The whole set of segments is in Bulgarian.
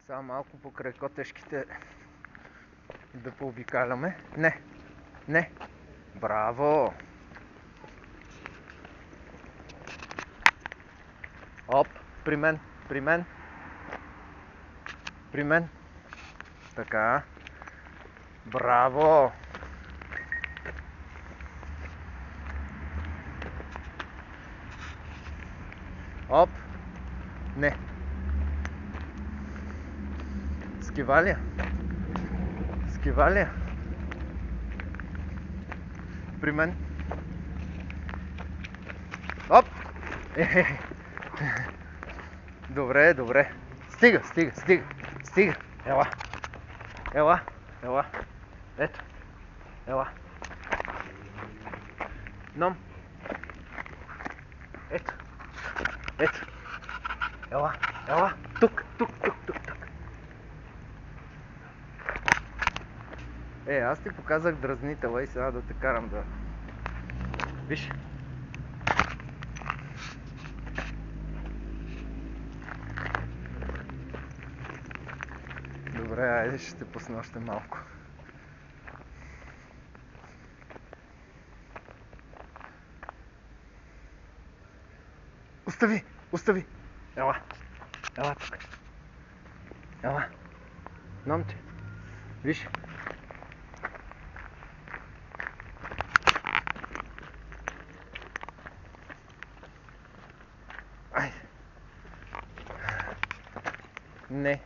Само малко покрай котешките да пообикаляме. Не, не. Браво! Оп, при мен, при мен. При мен. Така. Браво! Оп. Не. Скивалия. Скивалия. При мен. Оп. Добре, добре. Стига, стига, стига, стига. Ела. Ела, ела. Ето. Ела. Ном. Ето. Ето. Ела, ела. Тук, тук, тук, тук, тук. Аз ти показах дразнителя и сега да те карам да... Виж. Добре, айде ще те пусна още малко. Остави! Остави! Ела! Ела тук! Ела! Номче! Виж! Айде! Не!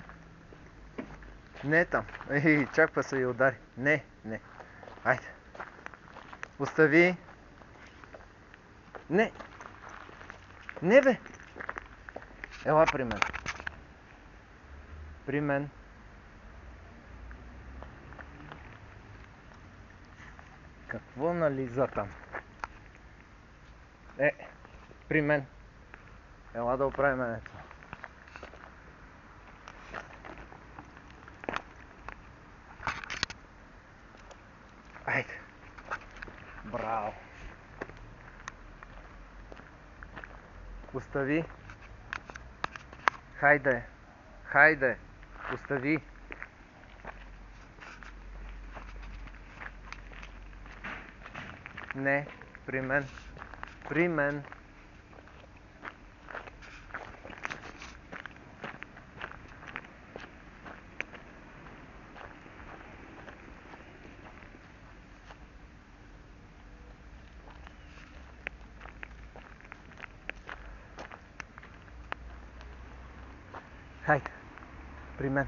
Не там! Чаква се и удари! Не! Не! Айде! Остави! Не! Не бе! Ела при мен! При мен! Какво нализа там? При мен! Ела да оправим ето. Айде! Браво! Остави! Хайде! Хайде! Остави! Не! При мен! При мен! Хайде! При мен!